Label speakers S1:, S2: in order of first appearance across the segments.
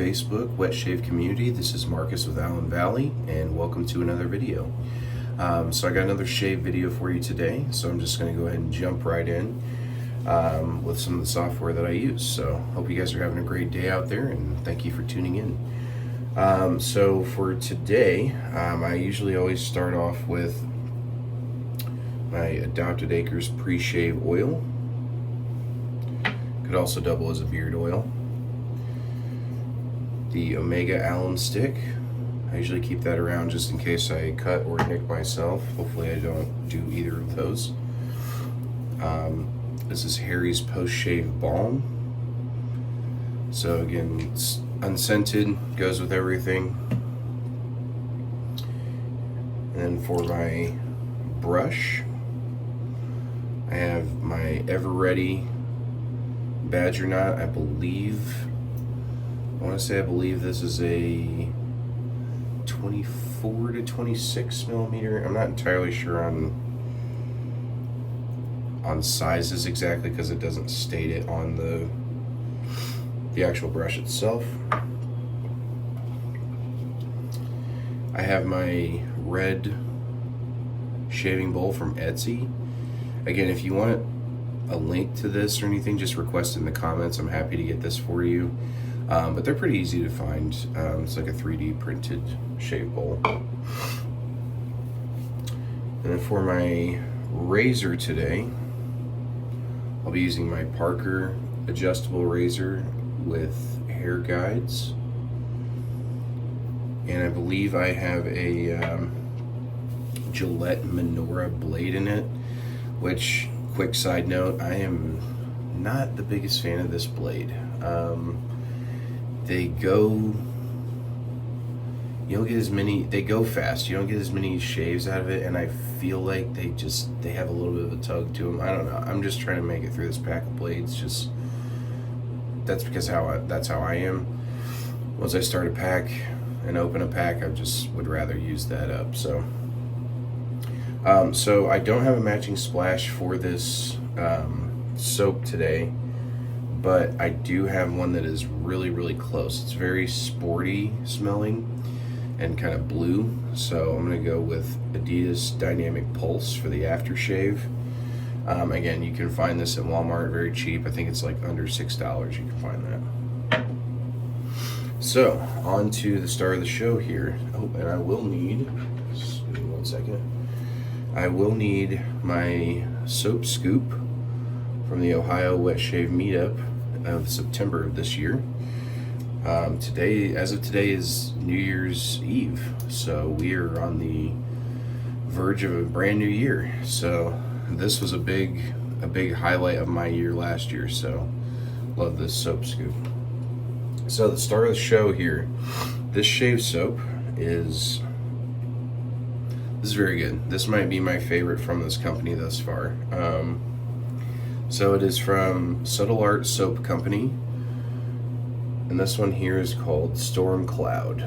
S1: Facebook wet shave community. This is Marcus with AllenValley, and welcome to another video. So I got another shave video for you today, so I'm just going to go ahead and jump right in with some of the software that I use. So hope you guys are having a great day out there, and thank you for tuning in. So for today, I usually always start off with my Adopted Acres pre-shave oil. Could also double as a beard oil. The Omega Alum stick. I usually keep that around just in case I cut or nick myself. Hopefully I don't do either of those. This is Harry's post-shave balm. So again, it's unscented, goes with everything. And then for my brush, I have my Ever Ready Badger Knot. I want to say this is a 24 to 26 millimeter. I'm not entirely sure on sizes exactly because it doesn't state it on the actual brush itself. I have my red shaving bowl from Etsy. Again, if you want a link to this or anything, just request in the comments. I'm happy to get this for you. But they're pretty easy to find. It's like a 3D printed shave bowl. And then for my razor today, I'll be using my Parker adjustable razor with hair guides. And I believe I have a Gillette Menorah blade in it, which, quick side note, I am not the biggest fan of this blade. They go fast. You don't get as many shaves out of it, and I feel like they have a little bit of a tug to them. I don't know. I'm just trying to make it through this pack of blades. That's because that's how I am. Once I start a pack and open a pack, I just would rather use that up. So I don't have a matching splash for this soap today, but I do have one that is really, really close. It's very sporty smelling and kind of blue. So I'm gonna go with Adidas Dynamic Pulse for the aftershave. Again, you can find this at Walmart, very cheap. I think it's like under $6 you can find that. So, on to the star of the show here. Oh, and I will need, just give me 1 second. I will need my soap scoop from the Ohio Wet Shave Meetup of September of this year. As of today is New Year's Eve, so we are on the verge of a brand new year. So this was a big highlight of my year last year, so love this soap scoop. So the star of the show here, this shave soap is very good. This might be my favorite from this company thus far. So it is from Subtle Art Soap Company, and this one here is called Storm Cloud.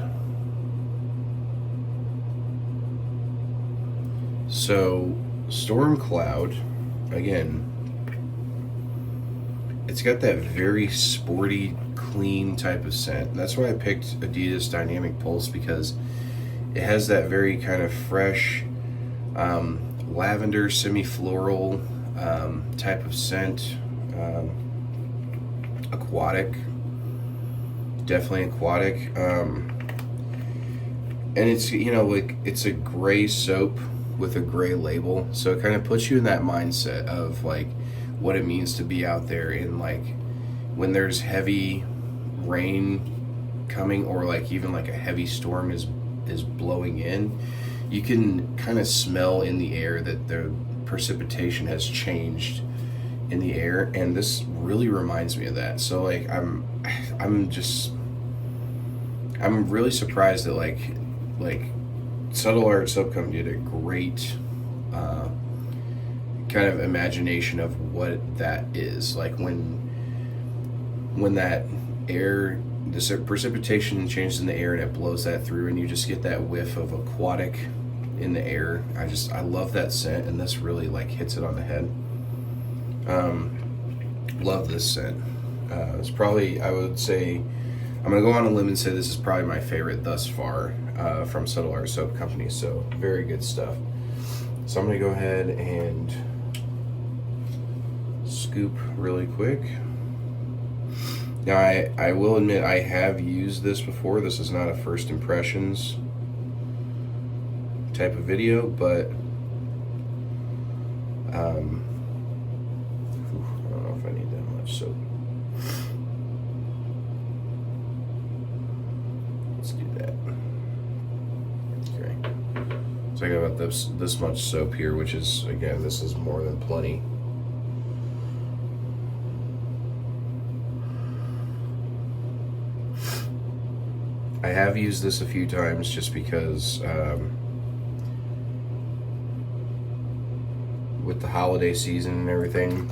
S1: So Storm Cloud, again, it's got that very sporty, clean type of scent. That's why I picked Adidas Dynamic Pulse, because it has that very kind of fresh lavender, semi-floral type of scent. Aquatic, definitely aquatic. And it's, like, it's a gray soap with a gray label, so it kind of puts you in that mindset of like what it means to be out there in, like, when there's heavy rain coming, or like even like a heavy storm is blowing in. You can kind of smell in the air that the precipitation has changed in the air, and this really reminds me of that. So like I'm really surprised that like Subtle Art Soap Company did a great kind of imagination of what that is like when that air, the precipitation changes in the air and it blows that through, and you just get that whiff of aquatic in the air. I love that scent, and this really like hits it on the head. Love this scent. It's probably, I would say, I'm gonna go on a limb and say this is probably my favorite thus far from Subtle Art Soap Company. So very good stuff. So I'm gonna go ahead and scoop really quick. Now I will admit I have used this before. This is not a first impressions type of video, but I don't know if I need that much soap. Let's do that. Okay. So I got about this much soap here, which is, again, this is more than plenty. I have used this a few times just because with the holiday season and everything,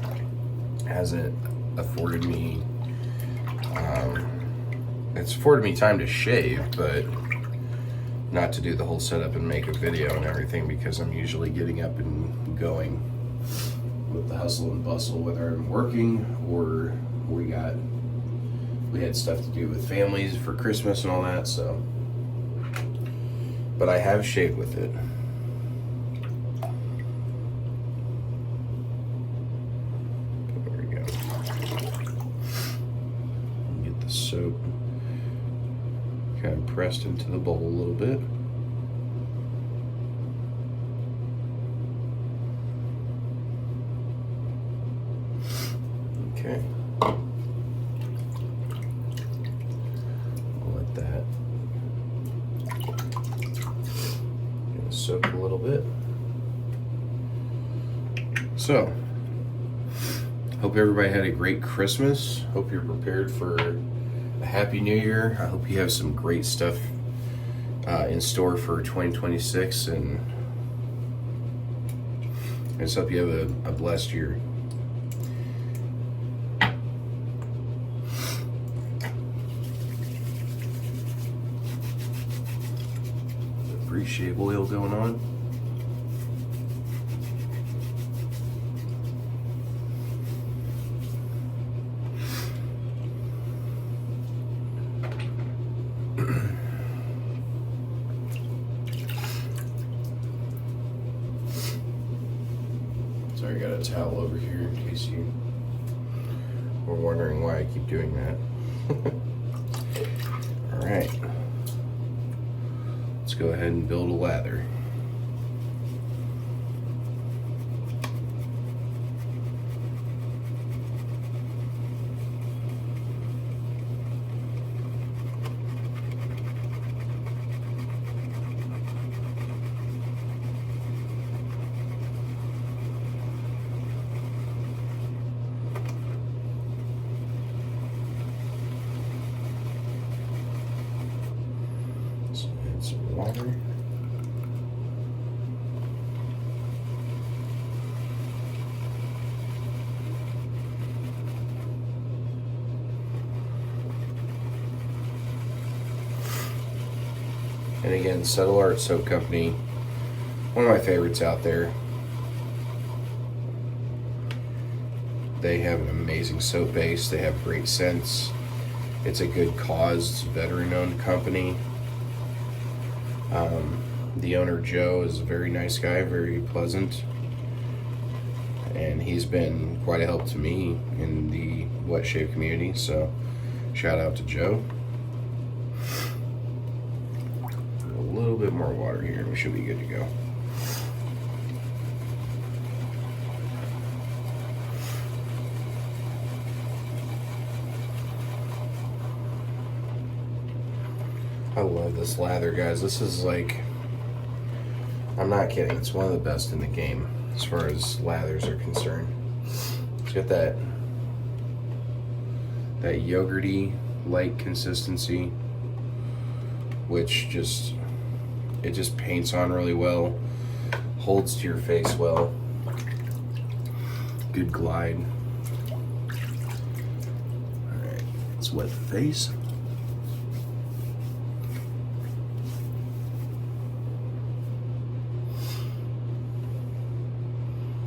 S1: hasn't afforded me it's afforded me time to shave, but not to do the whole setup and make a video and everything, because I'm usually getting up and going with the hustle and bustle, whether I'm working or we had stuff to do with families for Christmas and all that. So, but I have shaved with it. There we go. Get the soap kind of pressed into the bowl a little bit. Okay. I'll let that soak a little bit. So, hope everybody had a great Christmas. Hope you're prepared for a happy new year. I hope you have some great stuff in store for 2026, and I just hope you have a blessed year. Appreciate oil going on. Sorry, I got a towel over here in case you were wondering why I keep doing that. All right. Let's go ahead and build a lather. So add some water. And again, Subtle Art Soap Company, one of my favorites out there. They have an amazing soap base. They have great scents. It's a good cause. It's a veteran-owned company. The owner, Joe, is a very nice guy, very pleasant. And he's been quite a help to me in the wet shave community. So, shout out to Joe. A little bit more water here, and we should be good to go. I love this lather, guys. This is like, I'm not kidding, it's one of the best in the game as far as lathers are concerned. It's got that yogurty light consistency, which it just paints on really well, holds to your face well. Good glide. Alright, let's wet the face.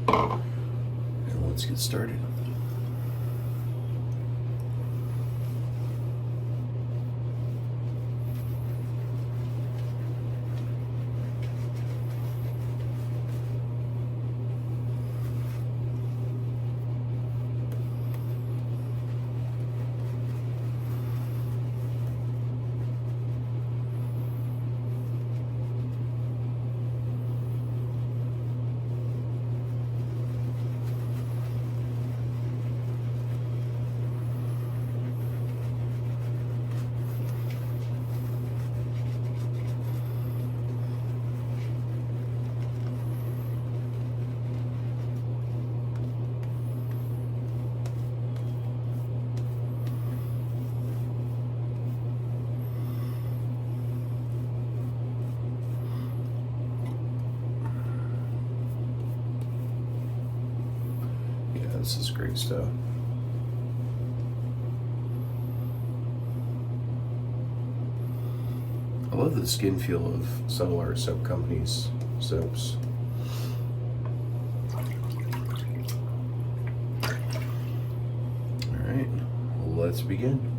S1: And let's get started. this is great stuff. I love the skin feel of Subtle Art Soap Company's soaps. Alright, let's begin.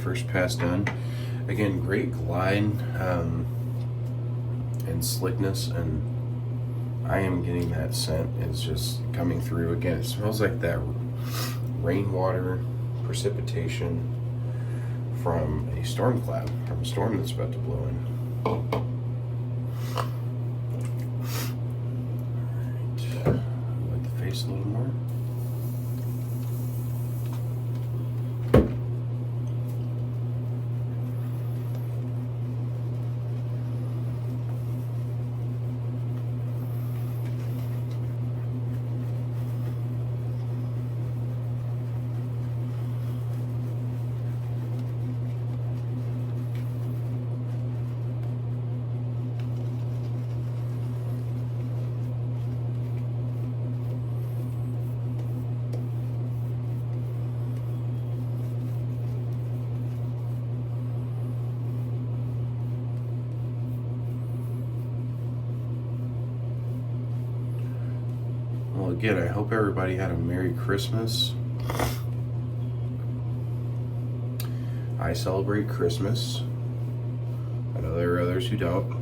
S1: First pass done. Again, great glide and slickness, and I am getting that scent. It's just coming through. Again, it smells like that rainwater precipitation from a storm cloud, from a storm that's about to blow in. Alright, wet the face a little more. Well, again, I hope everybody had a Merry Christmas. I celebrate Christmas. I know there are others who don't.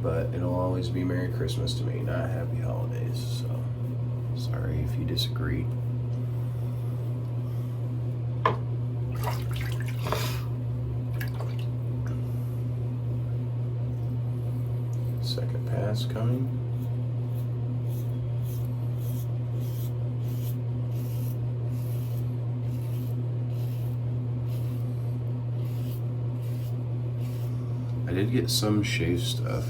S1: But it'll always be Merry Christmas to me, not Happy Holidays. So, sorry if you disagree. Second pass coming. I did get some shave stuff.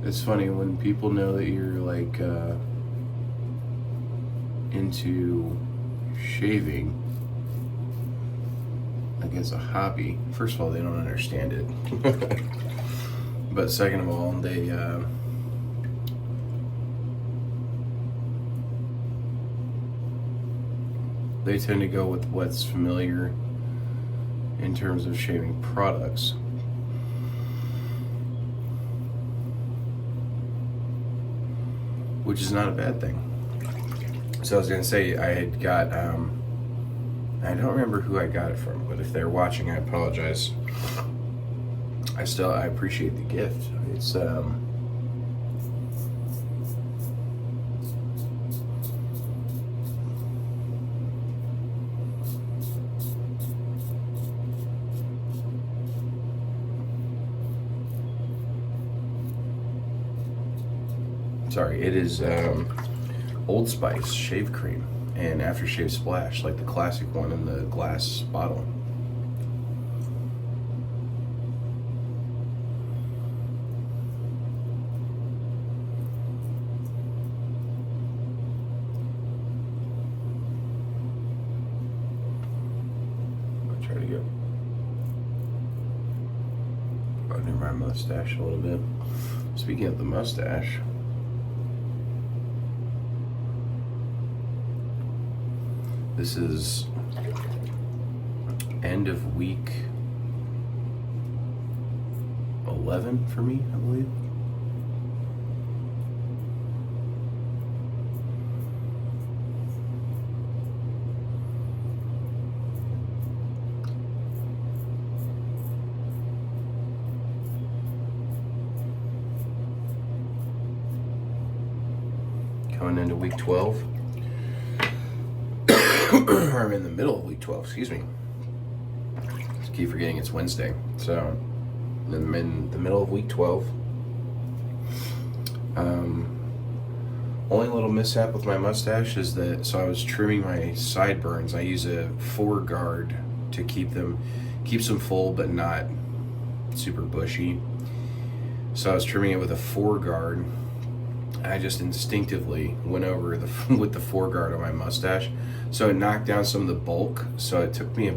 S1: It's funny when people know that you're like into shaving. Like it's a hobby. First of all, they don't understand it. But second of all, they tend to go with what's familiar in terms of shaving products. Which is not a bad thing. So I was gonna say, I had got, I don't remember who I got it from, but if they're watching, I apologize. I appreciate the gift. It's, Sorry, it is Old Spice shave cream and aftershave splash, like the classic one in the glass bottle. I'll try to get under my mustache a little bit. Speaking of the mustache, this is end of week 11 for me, I believe. Coming into week 12. Or I'm in the middle of week 12, excuse me. Just keep forgetting it's Wednesday. So, I'm in the middle of week 12. Only little mishap with my mustache is that, so I was trimming my sideburns. I use a 4-guard to keeps them full but not super bushy. So I was trimming it with a 4-guard. I just instinctively went over with the 4-guard on my mustache, so it knocked down some of the bulk. So it took me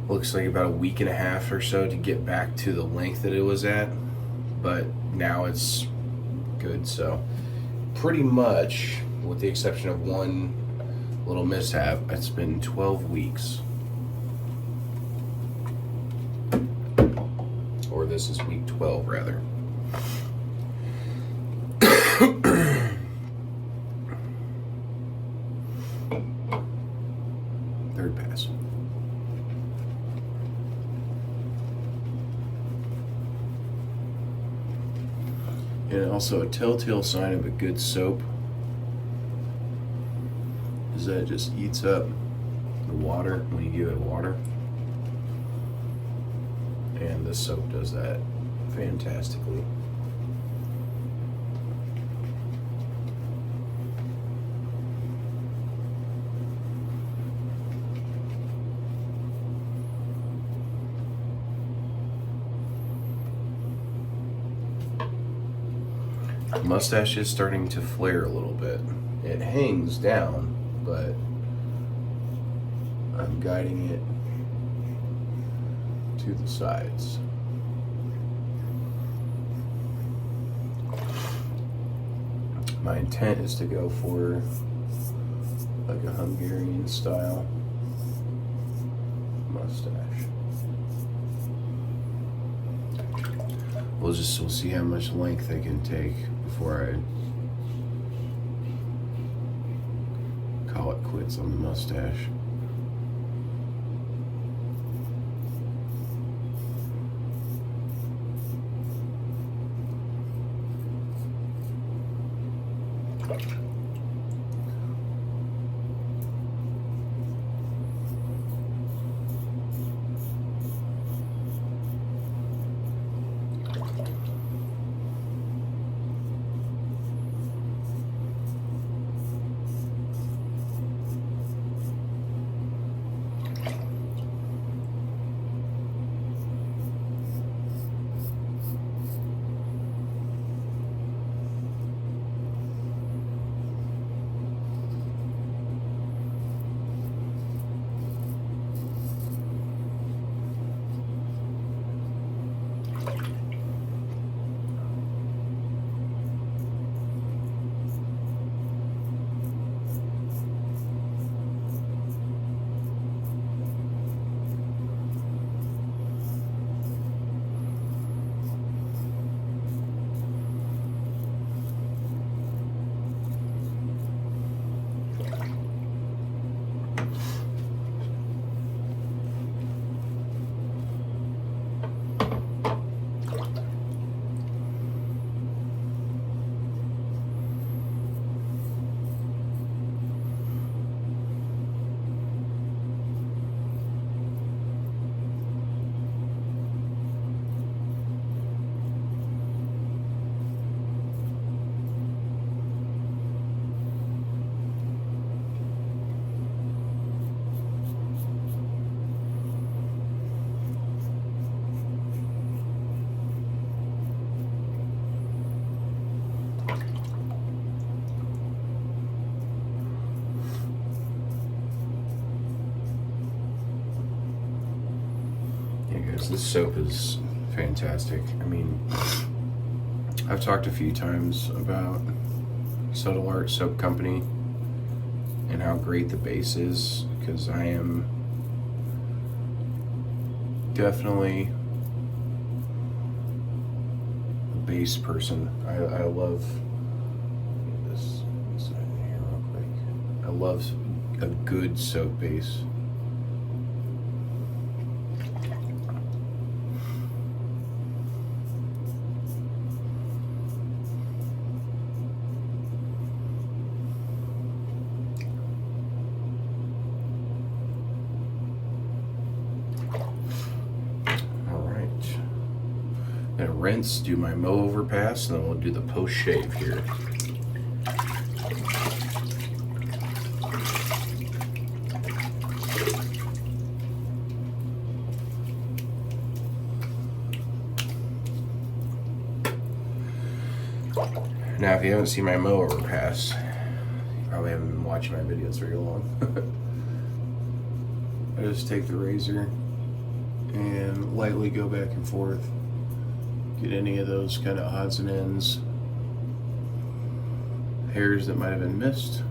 S1: looks like about a week and a half or so to get back to the length that it was at, but now it's good. So pretty much, with the exception of one little mishap, it's been 12 weeks. Or this is week 12 rather. Third pass. And also a telltale sign of a good soap is that it just eats up the water when you give it water. And this soap does that fantastically. Mustache is starting to flare a little bit. It hangs down, but I'm guiding it to the sides. My intent is to go for like a Hungarian style mustache. We'll see how much length I can take before I call it quits on the mustache. This soap is fantastic. I mean, I've talked a few times about Subtle Art Soap Company and how great the base is, because I am definitely a base person. I love this side here real quick. I love a good soap base. Rinse, do my mow over pass, and then we'll do the post shave here. Now, if you haven't seen my mow over pass, you probably haven't been watching my videos very long. I just take the razor and lightly go back and forth. Get any of those kind of odds and ends, hairs that might have been missed.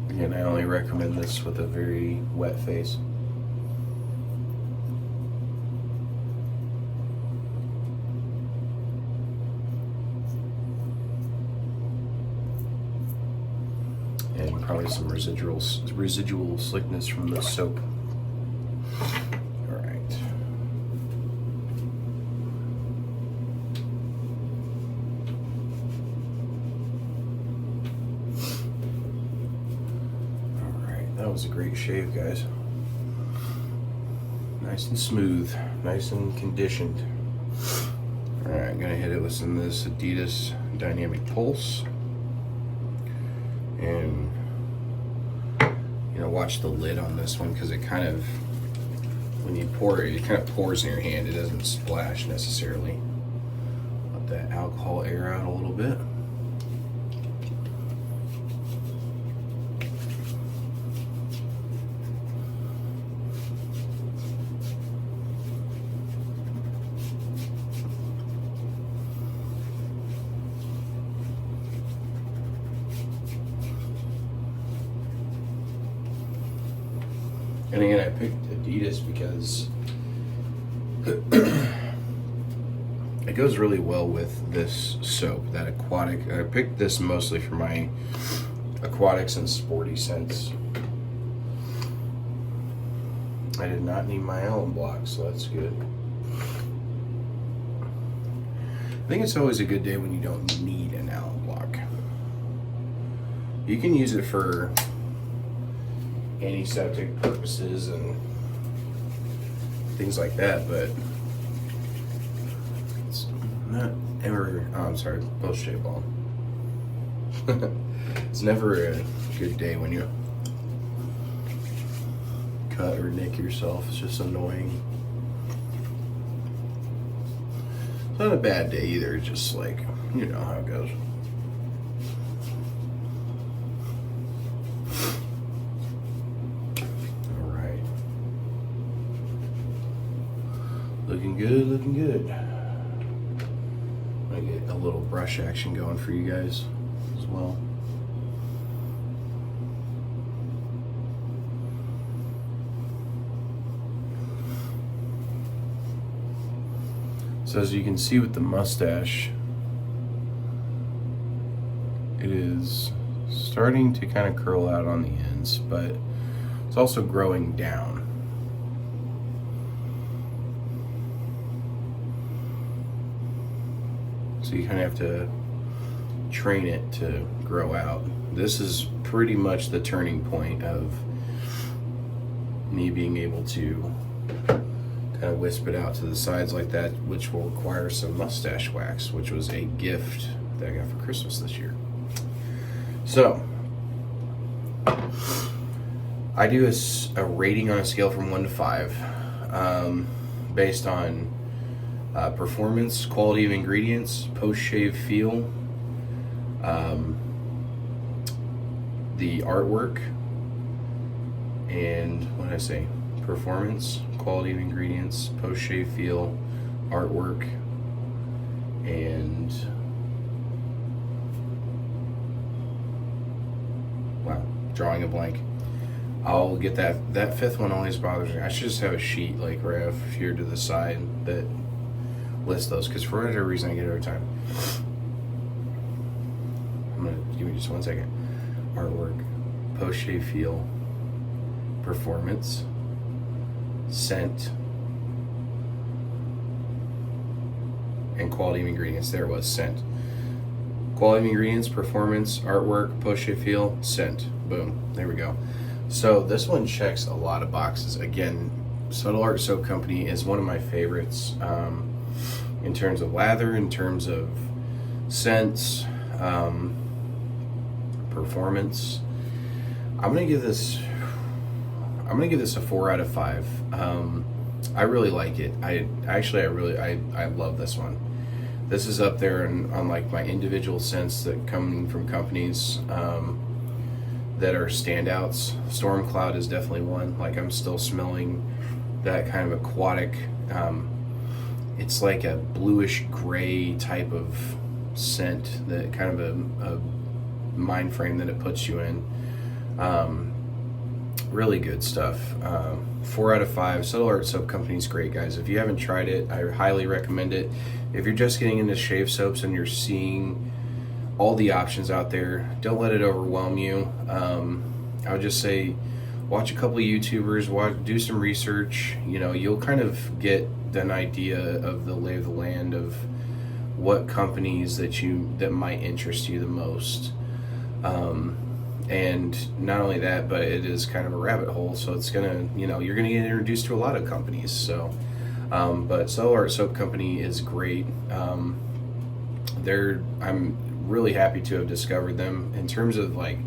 S1: Again, I only recommend this with a very wet face. And probably some residual slickness from the soap. All right. All right, that was a great shave, guys. Nice and smooth, nice and conditioned. All right, I'm gonna hit it with some of this Adidas Dynamic Pulse. And watch the lid on this one, because it kind of, when you pour it, it kind of pours in your hand. It doesn't splash necessarily. Let that alcohol air out a little bit. And again, I picked Adidas because it goes really well with this soap, that aquatic. I picked this mostly for my aquatics and sporty scents. I did not need my Allen block, so that's good. I think it's always a good day when you don't need an Allen block. You can use it for antiseptic purposes and things like that, but it's not ever, oh, I'm sorry, post shave balm. It's never a good day when you cut or nick yourself. It's just annoying. It's not a bad day either, it's just like, you know how it goes. Looking good, looking good. I'm gonna get a little brush action going for you guys as well. So as you can see with the mustache, it is starting to kind of curl out on the ends, but it's also growing down. So you kind of have to train it to grow out. This is pretty much the turning point of me being able to kind of wisp it out to the sides like that, which will require some mustache wax, which was a gift that I got for Christmas this year. So I do a rating on a scale from 1 to 5, based on performance, quality of ingredients, post-shave feel, the artwork, and what did I say? Performance, quality of ingredients, post-shave feel, artwork, and wow, drawing a blank. I'll get that fifth one always bothers me. I should just have a sheet like right up here to the side that lists those, because for whatever reason I get it every time. Give me just 1 second. Artwork, post-shave feel, performance, scent, and quality of ingredients. There it was, scent. Quality of ingredients, performance, artwork, post-shave feel, scent. Boom. There we go. So this one checks a lot of boxes. Again, Subtle Art Soap Company is one of my favorites, in terms of lather, in terms of scents, performance. I'm gonna give this a 4 out of 5. I really like it. I love this one. This is up there on like my individual scents that come from companies that are standouts. Storm Cloud is definitely one. Like, I'm still smelling that kind of aquatic, it's like a bluish gray type of scent, that kind of a mind frame that it puts you in. Really good stuff. 4 out of 5. Subtle Art Soap Company is great, guys. If you haven't tried it, I highly recommend it. If you're just getting into shave soaps and you're seeing all the options out there, don't let it overwhelm you. I would just say watch a couple of YouTubers, do some research. You know, you'll kind of get an idea of the lay of the land of what companies that might interest you the most. And not only that, but it is kind of a rabbit hole, so it's gonna, you're gonna get introduced to a lot of companies. So, but Subtle Art Soap Company is great. I'm really happy to have discovered them in terms of like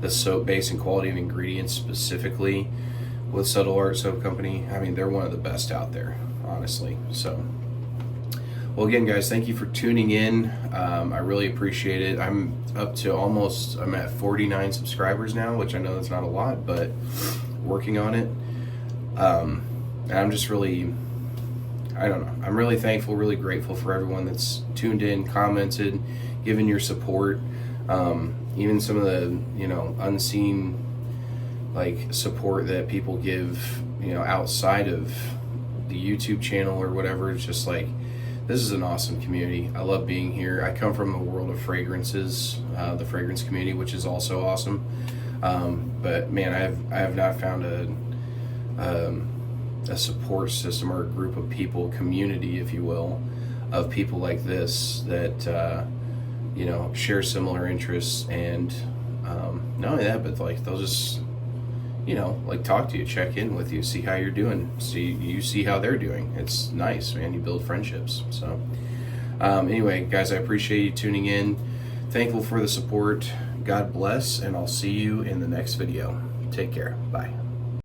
S1: the soap base and quality of ingredients specifically with Subtle Art Soap Company. I mean, they're one of the best out there, honestly. So, well, again, guys, thank you for tuning in. I really appreciate it. I'm at 49 subscribers now, which I know that's not a lot, but working on it. And I'm just really, I don't know, I'm really thankful, really grateful for everyone that's tuned in, commented, given your support. Even some of the, unseen, like, support that people give, outside of the YouTube channel or whatever. It's just like, this is an awesome community. I love being here. I come from the world of fragrances, the fragrance community, which is also awesome. But man, I have not found a support system or a group of people, community, if you will, of people like this that share similar interests, and not only that, but like they'll just like talk to you, check in with you, see how you're doing, see how they're doing. It's nice, man. You build friendships. So anyway, guys, I appreciate you tuning in. Thankful for the support. God bless, and I'll see you in the next video. Take care. Bye.